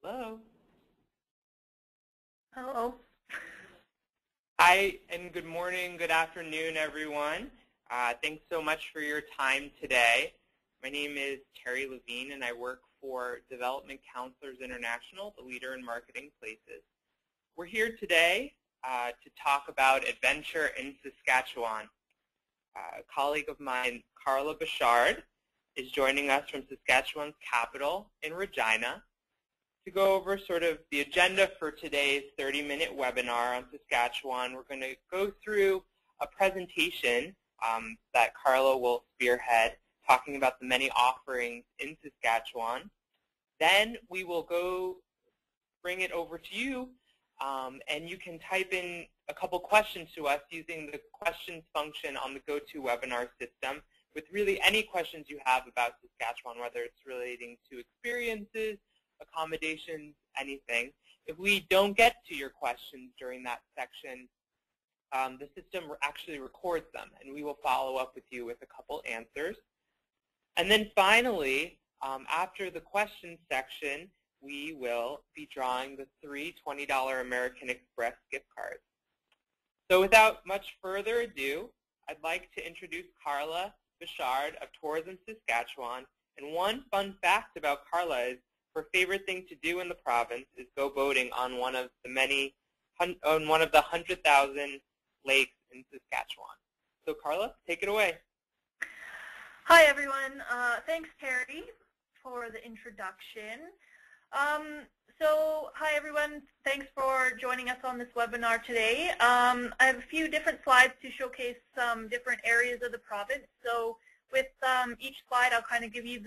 Hello. Hello. Hi, and good morning, good afternoon, everyone. Thanks so much for your time today. My name is Terry Levine, and I work for Development Counselors International, the leader in marketing places. We're here today to talk about adventure in Saskatchewan. A colleague of mine, Carla Bouchard, is joining us from Saskatchewan's capital in Regina to go over sort of the agenda for today's 30-minute webinar on Saskatchewan. We're going to go through a presentation that Carla will spearhead, talking about the many offerings in Saskatchewan. Then we will go bring it over to you, and you can type in a couple questions to us using the questions function on the GoToWebinar system with really any questions you have about Saskatchewan, whether it's relating to experiences, accommodations, anything. If we don't get to your questions during that section, the system actually records them, and we will follow up with you with a couple answers. And then finally, after the questions section, we will be drawing the 3 $20 American Express gift cards. So without much further ado, I'd like to introduce Carla Bouchard of Tourism Saskatchewan. And one fun fact about Carla is her favorite thing to do in the province is go boating on one of the 100,000 lakes in Saskatchewan. So Carla, take it away. Hi, everyone. Thanks, Terry, for the introduction. Hi, everyone. Thanks for joining us on this webinar today. I have a few different slides to showcase some different areas of the province. So with each slide, I'll kind of give you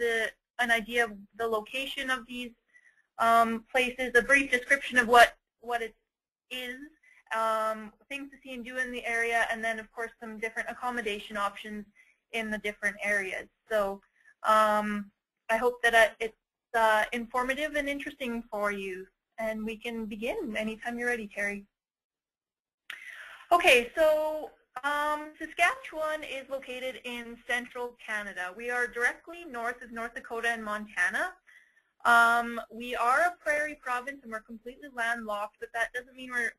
an idea of the location of these places, a brief description of what it is, things to see and do in the area, and then, of course, some different accommodation options in the different areas. So I hope that it's informative and interesting for you, and we can begin anytime you're ready, Terry. Okay, so Saskatchewan is located in central Canada. We are directly north of North Dakota and Montana. We are a prairie province and we're completely landlocked, but that doesn't mean we're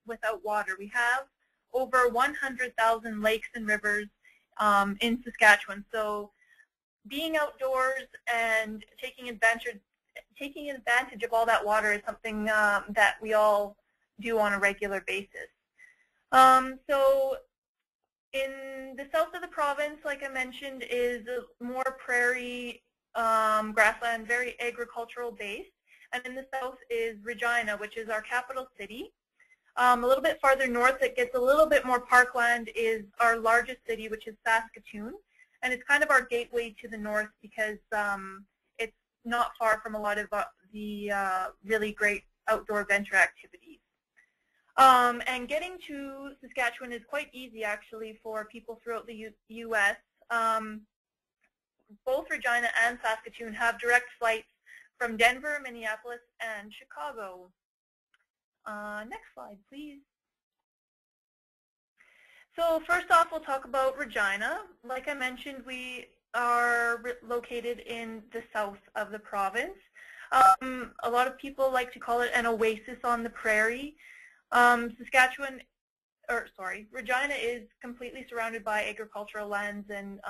without water. We have over 100,000 lakes and rivers in Saskatchewan. So being outdoors and taking advantage of all that water is something that we all do on a regular basis. So in the south of the province, like I mentioned, is more prairie, grassland, very agricultural based. And in the south is Regina, which is our capital city. A little bit farther north, it gets a little bit more parkland, is our largest city, which is Saskatoon. And it's kind of our gateway to the north because it's not far from a lot of the really great outdoor adventure activities. And getting to Saskatchewan is quite easy, actually, for people throughout the U.S. Both Regina and Saskatoon have direct flights from Denver, Minneapolis, and Chicago. Next slide, please. So first off, we'll talk about Regina. Like I mentioned, we are located in the south of the province. A lot of people like to call it an oasis on the prairie. Regina is completely surrounded by agricultural lands and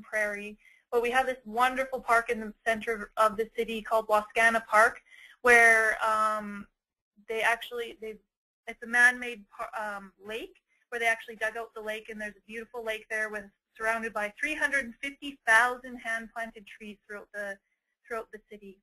prairie. But we have this wonderful park in the center of the city called Wascana Park, where it's a man-made lake where they actually dug out the lake, and there's a beautiful lake there surrounded by 350,000 hand-planted trees throughout the city.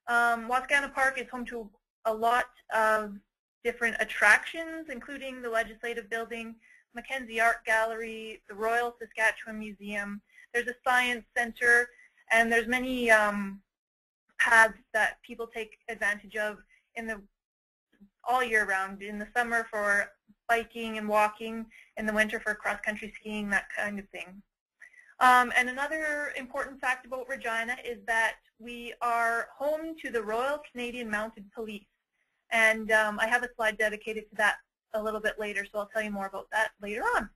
Wascana Park is home to a lot of different attractions, including the Legislative Building, Mackenzie Art Gallery, the Royal Saskatchewan Museum. There's a science center, and there's many paths that people take advantage of all year round. In the summer for biking and walking, in the winter for cross-country skiing, that kind of thing. And another important fact about Regina is that we are home to the Royal Canadian Mounted Police. And I have a slide dedicated to that a little bit later, so I'll tell you more about that later on.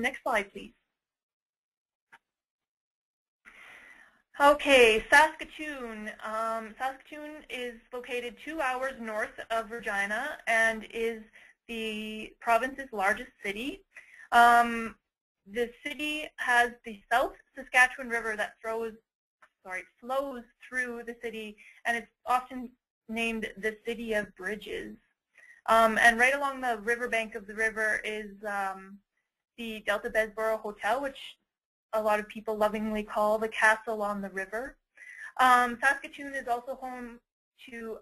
Next slide, please. Okay, Saskatoon. Saskatoon is located 2 hours north of Regina and is the province's largest city. The city has the South Saskatchewan River that flows through the city, and it's often named the City of Bridges. And right along the riverbank of the river is the Delta Besborough Hotel, which a lot of people lovingly call the Castle on the River. Saskatoon is also home to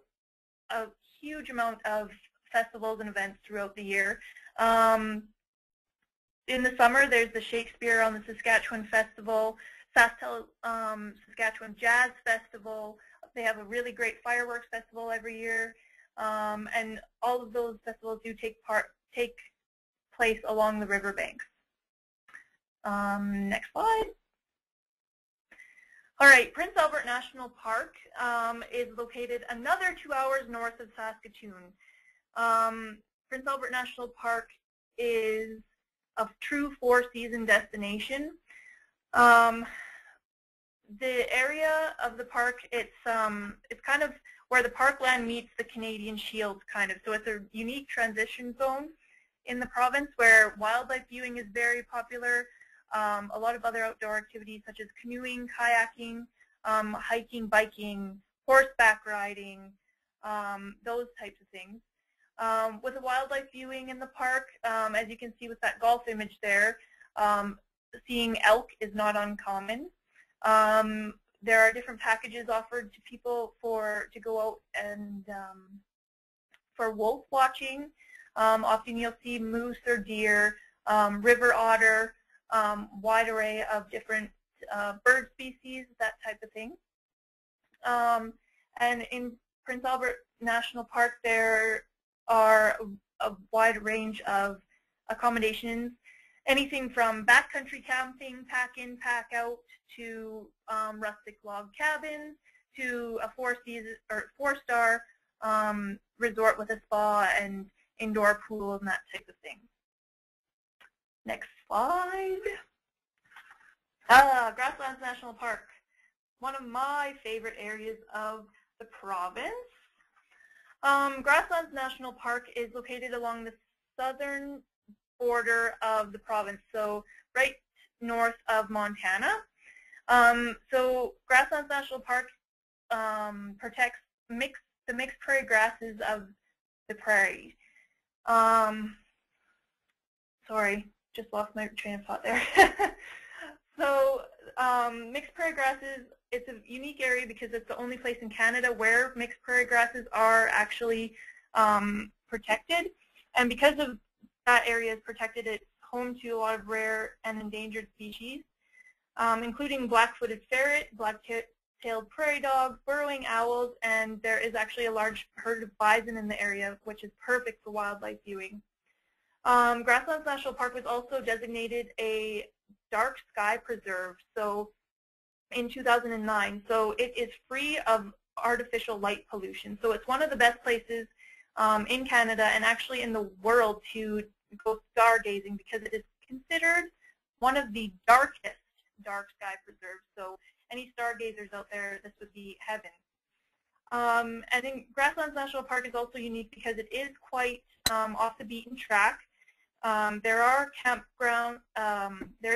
a huge amount of festivals and events throughout the year. In the summer, there's the Shakespeare on the Saskatchewan Festival, Saskatchewan Jazz Festival. They have a really great fireworks festival every year, and all of those festivals do take place along the riverbanks. Next slide. All right, Prince Albert National Park is located another 2 hours north of Saskatoon. Prince Albert National Park is a true four-season destination. The area of the park, it's kind of where the parkland meets the Canadian Shield, kind of. So it's a unique transition zone in the province where wildlife viewing is very popular. A lot of other outdoor activities such as canoeing, kayaking, hiking, biking, horseback riding, those types of things. With the wildlife viewing in the park, as you can see with that golf image there, seeing elk is not uncommon. There are different packages offered to people to go out and for wolf watching. Often you'll see moose or deer, river otter, wide array of different bird species, that type of thing. And in Prince Albert National Park, there are a wide range of accommodations, anything from backcountry camping, pack in, pack out, to rustic log cabins, to a four-star resort with a spa and indoor pool and that type of thing. Next slide. Grasslands National Park, one of my favorite areas of the province. Grasslands National Park is located along the southern border of the province, so right north of Montana. So Grasslands National Park protects the mixed prairie grasses of the prairie. Sorry, just lost my train of thought there. So mixed prairie grasses, it's a unique area because it's the only place in Canada where mixed prairie grasses are actually protected. And because of that area is protected, it's home to a lot of rare and endangered species, including black-footed ferret, black-tailed prairie dog, burrowing owls, and there is actually a large herd of bison in the area, which is perfect for wildlife viewing. Grasslands National Park was also designated a dark sky preserve in 2009, so it is free of artificial light pollution. So it's one of the best places in Canada and actually in the world to go stargazing because it is considered one of the darkest dark sky preserves. So any stargazers out there, this would be heaven. And then Grasslands National Park is also unique because it is quite off the beaten track. There is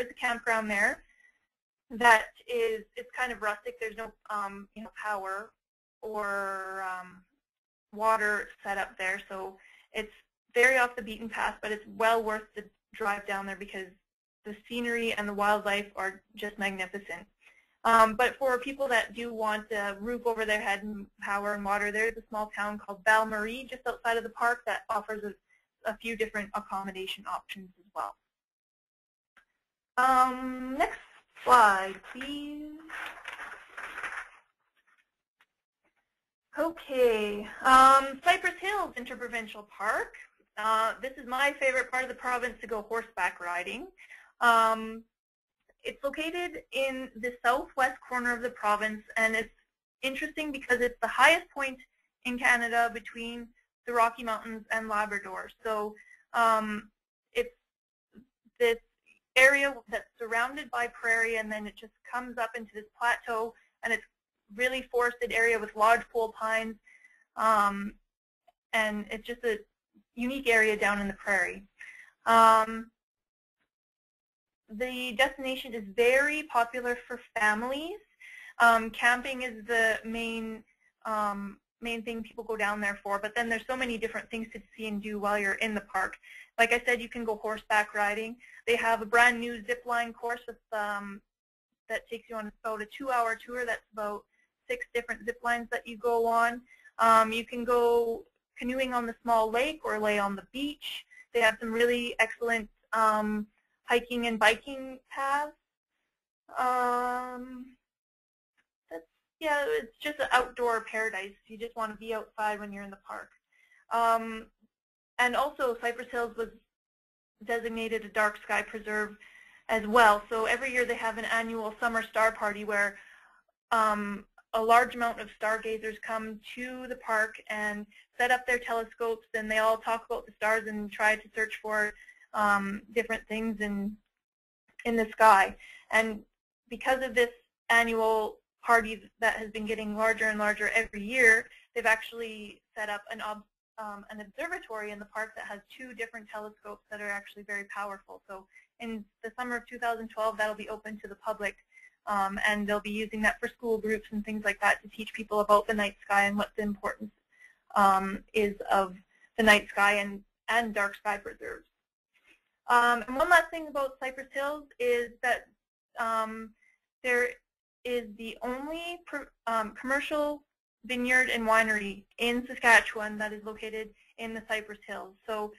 a campground there that it's kind of rustic. There's no power or water set up there, so it's very off the beaten path, but it's well worth the drive down there because the scenery and the wildlife are just magnificent. But for people that do want a roof over their head and power and water, there's a small town called Val-Marie just outside of the park that offers a few different accommodation options as well. Next slide, please. Okay, Cypress Hills Interprovincial Park. This is my favorite part of the province to go horseback riding. It's located in the southwest corner of the province, and it's interesting because it's the highest point in Canada between the Rocky Mountains and Labrador. So it's this area that's surrounded by prairie, and then it just comes up into this plateau and it's really forested area with lodgepole pines, and it's just a unique area down in the prairie. The destination is very popular for families. Camping is the main thing people go down there for, but then there's so many different things to see and do while you're in the park. Like I said, you can go horseback riding. They have a brand new zip line course with, that takes you on about a 2-hour tour. That's about 6 different zip lines that you go on. You can go canoeing on the small lake or lay on the beach. They have some really excellent hiking and biking paths. Yeah, it's just an outdoor paradise. You just want to be outside when you're in the park. And also, Cypress Hills was designated a dark sky preserve as well. So every year they have an annual summer star party where a large amount of stargazers come to the park and set up their telescopes, and they all talk about the stars and try to search for different things in the sky. And because of this annual party that has been getting larger and larger every year, they've actually set up an observatory in the park that has 2 different telescopes that are actually very powerful. So in the summer of 2012, that'll be open to the public, and they'll be using that for school groups and things like that to teach people about the night sky and what the importance is of the night sky and dark sky preserves. And one last thing about Cypress Hills is that there is the only commercial vineyard and winery in Saskatchewan that is located in the Cypress Hills. So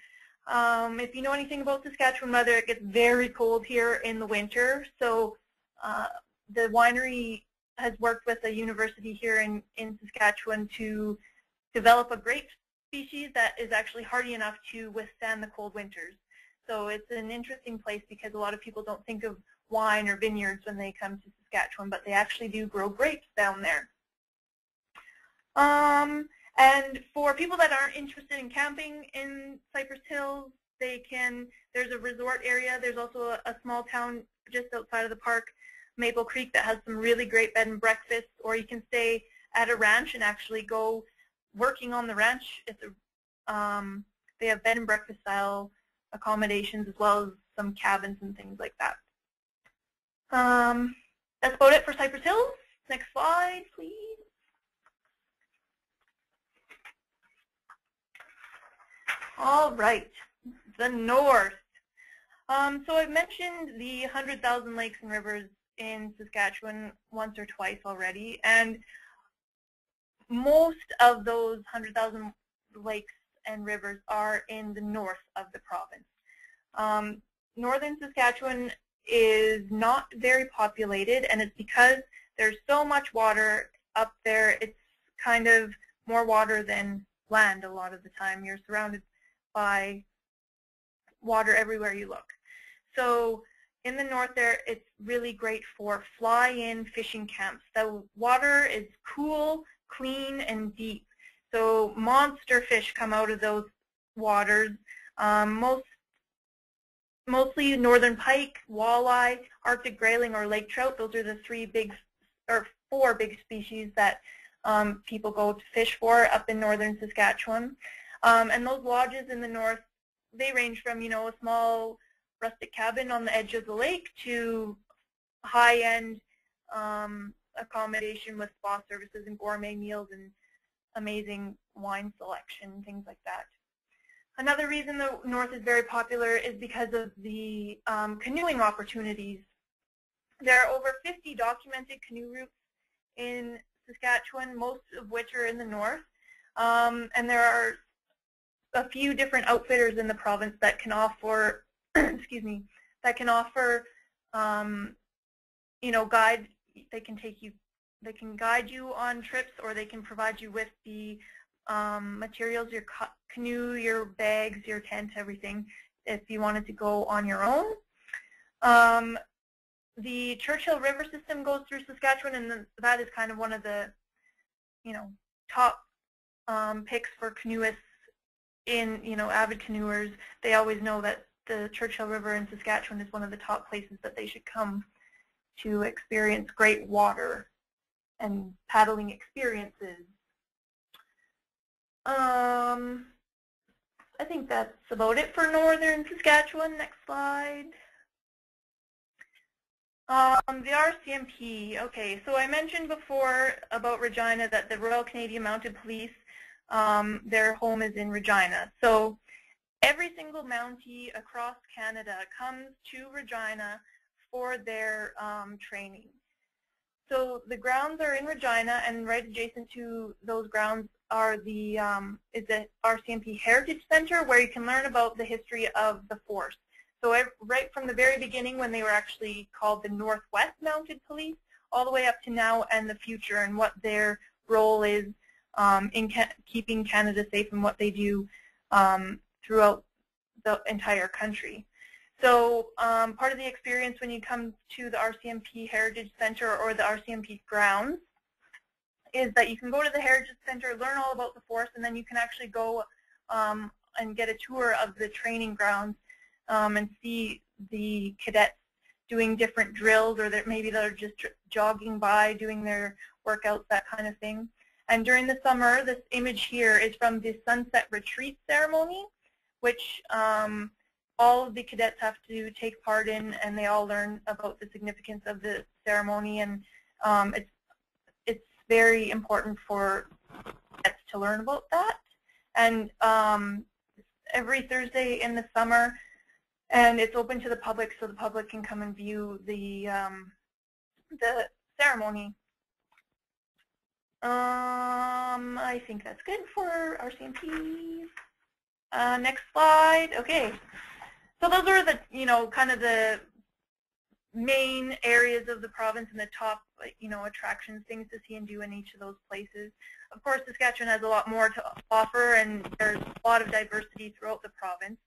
if you know anything about Saskatchewan weather, it gets very cold here in the winter. So the winery has worked with a university here in Saskatchewan to develop a grape species that is actually hardy enough to withstand the cold winters. So it's an interesting place because a lot of people don't think of wine or vineyards when they come to Saskatchewan, but they actually do grow grapes down there. And for people that aren't interested in camping in Cypress Hills, there's a resort area. There's also a small town just outside of the park, Maple Creek, that has some really great bed and breakfasts, or you can stay at a ranch and actually go working on the ranch. They have bed and breakfast style accommodations as well as some cabins and things like that. That's about it for Cypress Hills. Next slide, please. All right, the north. So I've mentioned the 100,000 lakes and rivers in Saskatchewan once or twice already, and most of those 100,000 lakes and rivers are in the north of the province. Northern Saskatchewan is not very populated, and it's because there's so much water up there. It's kind of more water than land a lot of the time. You're surrounded by water everywhere you look. So in the north there, it's really great for fly-in fishing camps. The water is cool, clean, and deep. So monster fish come out of those waters. Mostly northern pike, walleye, Arctic grayling, or lake trout. Those are the 4 big species that people go to fish for up in northern Saskatchewan. And those lodges in the north, they range from, a small rustic cabin on the edge of the lake to high-end accommodation with spa services and gourmet meals and amazing wine selection, things like that. Another reason the north is very popular is because of the canoeing opportunities. There are over 50 documented canoe routes in Saskatchewan, most of which are in the north. And there are a few different outfitters in the province that can offer, excuse me, that can offer, guide. They can guide you on trips, or they can provide you with the materials, your canoe, your bags, your tent, everything, if you wanted to go on your own. The Churchill River system goes through Saskatchewan, and that is kind of one of the, top picks for canoeists avid canoers. They always know that the Churchill River in Saskatchewan is one of the top places that they should come to experience great water. and paddling experiences. I think that's about it for northern Saskatchewan. Next slide. The RCMP. Okay, so I mentioned before about Regina that the Royal Canadian Mounted Police, their home is in Regina. So every single Mountie across Canada comes to Regina for their training. So the grounds are in Regina, and right adjacent to those grounds are the is the RCMP Heritage Center, where you can learn about the history of the force. So right from the very beginning, when they were actually called the Northwest Mounted Police, all the way up to now and the future, and what their role is in keeping Canada safe and what they do throughout the entire country. So part of the experience when you come to the RCMP Heritage Center or the RCMP grounds is that you can go to the Heritage Center, learn all about the force, and then you can actually go and get a tour of the training grounds and see the cadets doing different drills, or maybe they're just jogging by, doing their workouts, that kind of thing. And during the summer, this image here is from the Sunset Retreat ceremony, which all of the cadets have to take part in, and they all learn about the significance of the ceremony, and it's very important for cadets to learn about that. And every Thursday in the summer, and it's open to the public, so the public can come and view the ceremony. I think that's good for RCMP. Next slide. Okay. So those are the, kind of the main areas of the province and the top, attractions, things to see and do in each of those places. Of course, Saskatchewan has a lot more to offer, and there's a lot of diversity throughout the province.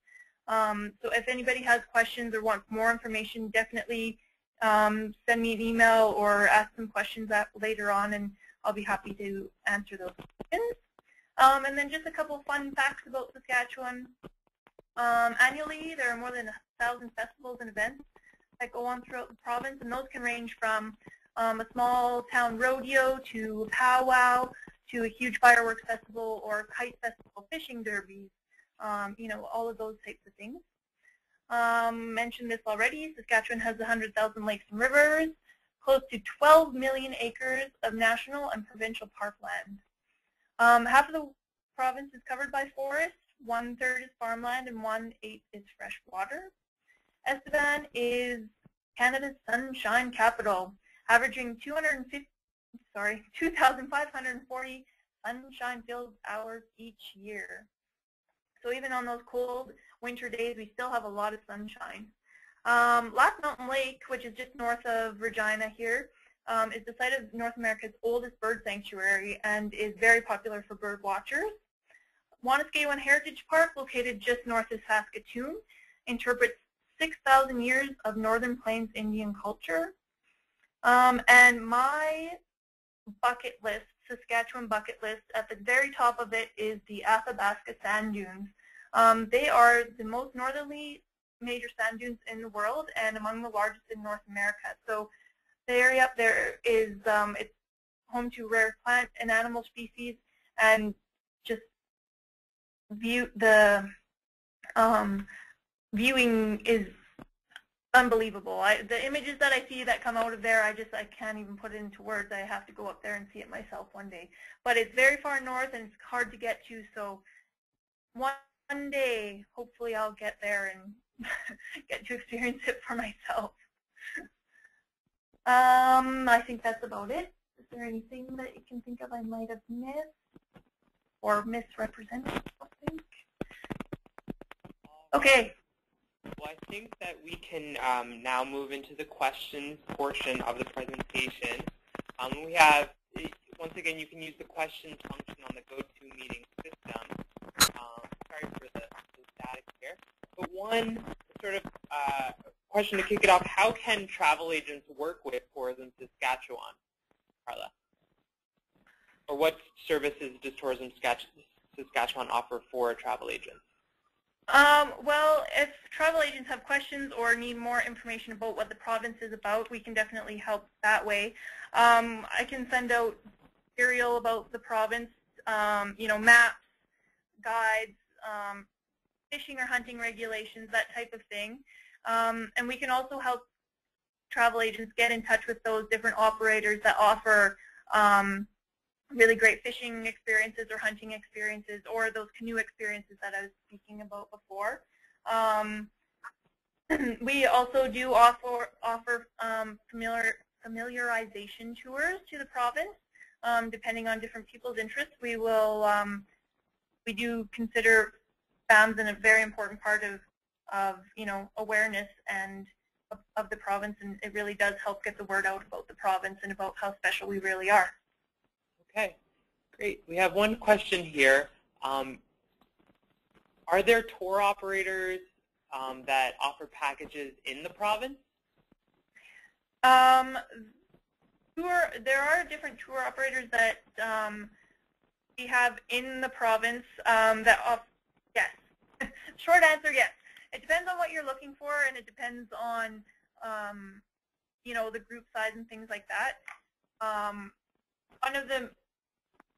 So if anybody has questions or wants more information, definitely send me an email or ask some questions later on, and I'll be happy to answer those questions. And then just a couple of fun facts about Saskatchewan. Annually, there are more than 1,000 festivals and events that go on throughout the province, and those can range from a small town rodeo to a powwow to a huge fireworks festival or kite festival, fishing derbies, all of those types of things. Mentioned this already, Saskatchewan has 100,000 lakes and rivers, close to 12 million acres of national and provincial parkland. Half of the province is covered by forest, 1/3 is farmland, and 1/8 is fresh water. Estevan is Canada's sunshine capital, averaging 2,540 sunshine-filled hours each year. So even on those cold winter days, we still have a lot of sunshine. Last Mountain Lake, which is just north of Regina here, is the site of North America's oldest bird sanctuary and is very popular for bird watchers. Saskatchewan Heritage Park, located just north of Saskatoon, interprets 6,000 years of Northern Plains Indian culture. And my bucket list, Saskatchewan bucket list, at the very top of it is the Athabasca Sand Dunes. They are the most northerly major sand dunes in the world and among the largest in North America. So the area up there is it's home to rare plant and animal species, and just viewing is unbelievable. The images that I see that come out of there, I can't even put it into words. I have to go up there and see it myself one day. But it's very far north and it's hard to get to, so one day, hopefully I'll get there and get to experience it for myself. I think that's about it. Is there anything that you can think of I might have missed or misrepresented? I think. Okay. Well, I think that we can now move into the questions portion of the presentation. We have, once again, you can use the questions function on the GoToMeeting system. Sorry for the static here. But one sort of question to kick it off, how can travel agents work with Tourism Saskatchewan, Carla? Or what services does Tourism Saskatchewan offer for travel agents? Well, if travel agents have questions or need more information about what the province is about, we can definitely help that way. I can send out material about the province, maps, guides, fishing or hunting regulations, that type of thing. And we can also help travel agents get in touch with those different operators that offer really great fishing experiences or hunting experiences, or those canoe experiences that I was speaking about before. We also do offer familiarization tours to the province. Depending on different people's interests, we do consider FAMs a very important part of awareness and of the province, and it really does help get the word out about the province and about how special we really are. Okay, great. We have one question here. Are there tour operators that offer packages in the province? There are different tour operators that we have in the province that offer, yes. Short answer, yes. It depends on what you're looking for, and it depends on, the group size and things like that. One of the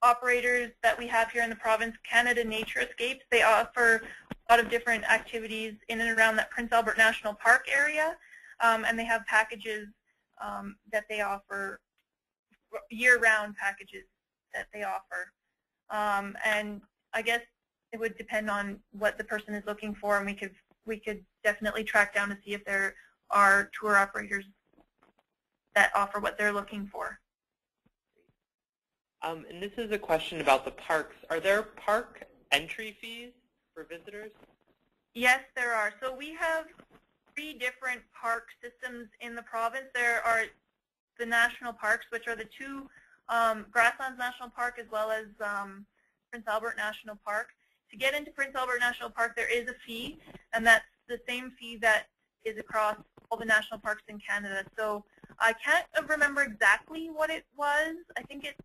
operators that we have here in the province, Canada Nature Escapes, they offer a lot of different activities in and around that Prince Albert National Park area, and they have packages that they offer, year-round packages that they offer. And I guess it would depend on what the person is looking for, and we could definitely track down to see if there are tour operators that offer what they're looking for. And this is a question about the parks. Are there park entry fees for visitors? Yes, there are. So we have 3 different park systems in the province. There are the national parks, which are the 2, Grasslands National Park as well as Prince Albert National Park. To get into Prince Albert National Park, there is a fee, and that's the same fee that is across all the national parks in Canada. So I can't remember exactly what it was. I think it's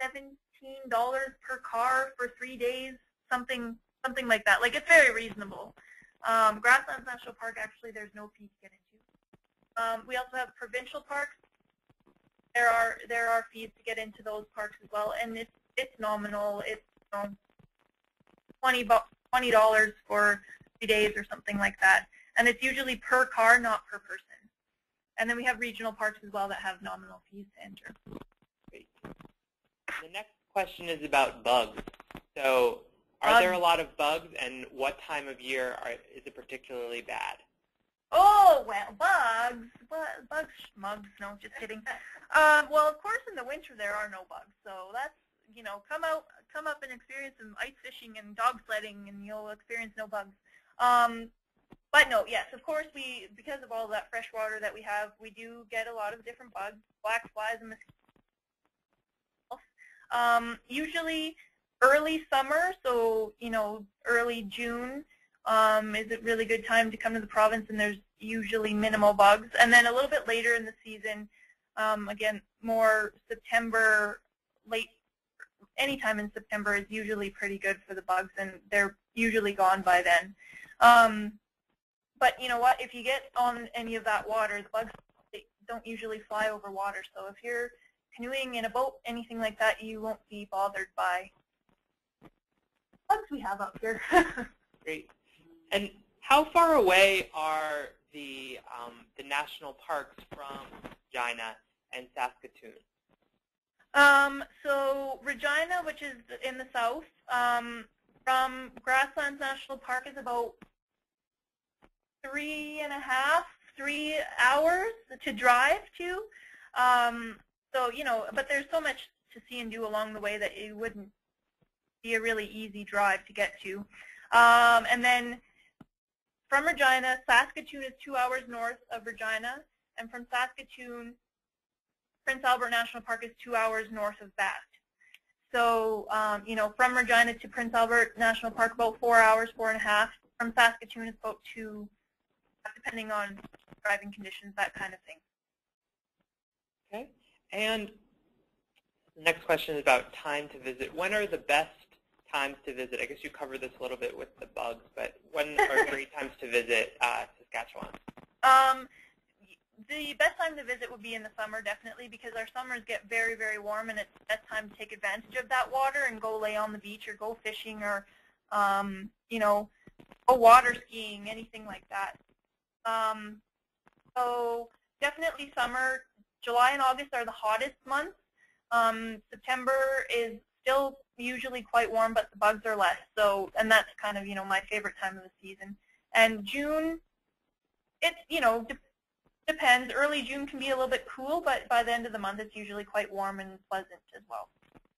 $17 per car for 3 days, something like that. Like, it's very reasonable. Grasslands National Park, actually, there's no fee to get into. We also have provincial parks. There are fees to get into those parks as well, and it's nominal. It's $20 for 3 days or something like that, and it's usually per car, not per person. And then we have regional parks as well that have nominal fees to enter. Great. The next question is about bugs. So are there a lot of bugs, and what time of year is it particularly bad? Oh, well, bugs, schmugs, no, just kidding. Well, of course, in the winter there are no bugs, so that's, come up and experience some ice fishing and dog sledding, and you'll experience no bugs. But no, yes, of course, because of all that fresh water that we have, we do get a lot of different bugs, black flies and mosquitoes. Usually early summer, so, early June, is a really good time to come to the province, and there's usually minimal bugs. And then a little bit later in the season, again, more September, anytime in September is usually pretty good for the bugs, and they're usually gone by then. But you know what? If you get on any of that water, the bugs, they don't usually fly over water. So if you're canoeing in a boat, anything like that, you won't be bothered by bugs we have up here. Great. And how far away are the national parks from Regina and Saskatoon? So Regina, which is in the south, from Grasslands National Park is about 3 hours to drive to. So, but there's so much to see and do along the way that it wouldn't be a really easy drive to get to. And then from Regina, Saskatoon is 2 hours north of Regina, and from Saskatoon, Prince Albert National Park is 2 hours north of that. So, from Regina to Prince Albert National Park, about 4 hours, 4.5. From Saskatoon, it's about 2, depending on driving conditions, that kind of thing. Okay. And the next question is about time to visit. When are the best times to visit? I guess you covered this a little bit with the bugs, but when are great times to visit Saskatchewan? The best time to visit would be in the summer, definitely, because our summers get very, very warm, and it's the best time to take advantage of that water and go lay on the beach or go fishing or, you know, go water skiing, anything like that. So definitely summer. July and August are the hottest months. September is still usually quite warm, but the bugs are less. So, and that's kind of, you know, my favorite time of the season. And June, it's, you know, depends. Early June can be a little bit cool, but by the end of the month, it's usually quite warm and pleasant as well.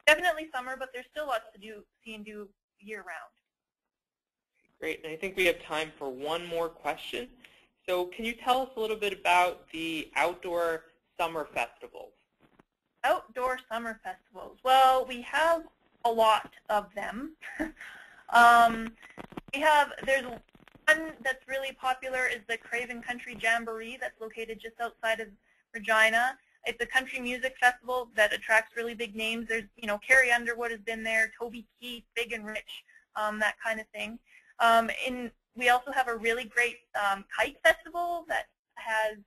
Definitely summer, but there's still lots to see and do year-round. Great, and I think we have time for one more question. So can you tell us a little bit about the outdoor summer festivals? Outdoor summer festivals. Well, we have a lot of them. There's one that's really popular is the Craven Country Jamboree that's located just outside of Regina. It's a country music festival that attracts really big names. There's, you know, Carrie Underwood has been there, Toby Keith, Big and Rich, that kind of thing. We also have a really great kite festival that has,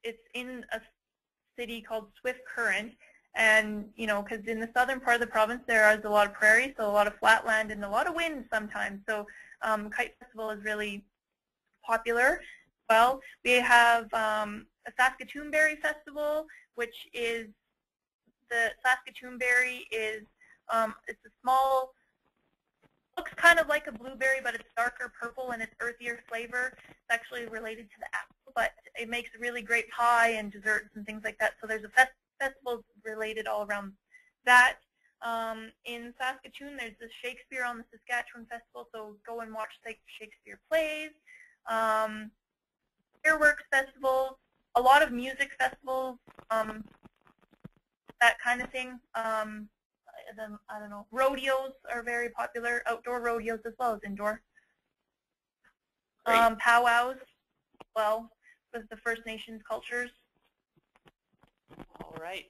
it's in a city called Swift Current, and, you know, because in the southern part of the province there is a lot of prairie, so a lot of flat land and a lot of wind sometimes. So kite festival is really popular. Well, we have a Saskatoon Berry Festival, which is the Saskatoon Berry is it's a small, looks kind of like a blueberry, but it's darker purple and it's earthier flavor. It's actually related to the apple, but it makes a really great pie and desserts and things like that. So there's a festival related all around that. In Saskatoon, there's the Shakespeare on the Saskatchewan Festival, so go and watch Shakespeare plays. Fireworks festivals, a lot of music festivals, that kind of thing. I don't know, rodeos are very popular, outdoor rodeos as well as indoor. Powwows, well, with the First Nations cultures. All right.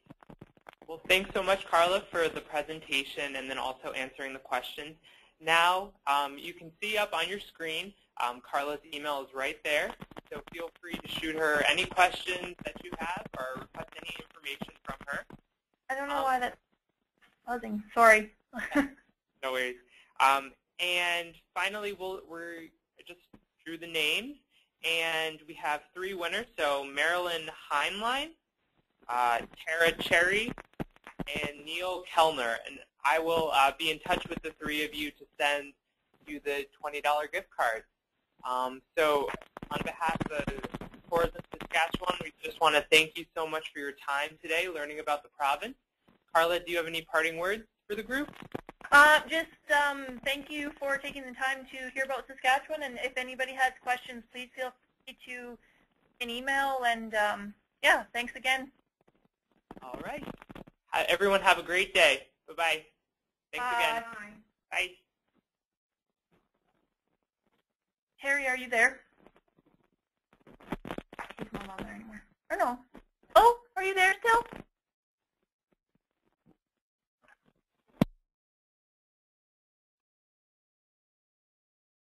Well, thanks so much, Carla, for the presentation and then also answering the questions. Now, you can see up on your screen, Carla's email is right there, so feel free to shoot her any questions that you have or request any information from her. I don't know why that's buzzing. Sorry. No worries. And finally, we're just drew the names, and we have 3 winners. So Marilyn Heinlein, Tara Cherry, and Neil Kellner. And I will be in touch with the 3 of you to send you the $20 gift card. So on behalf of Tourism Saskatchewan, we just want to thank you so much for your time today learning about the province. Carla, do you have any parting words for the group? Just thank you for taking the time to hear about Saskatchewan, and if anybody has questions, please feel free to an email, and yeah, thanks again. All right. Everyone have a great day. Bye-bye. Thanks again. Bye. Bye. Harry, are you there?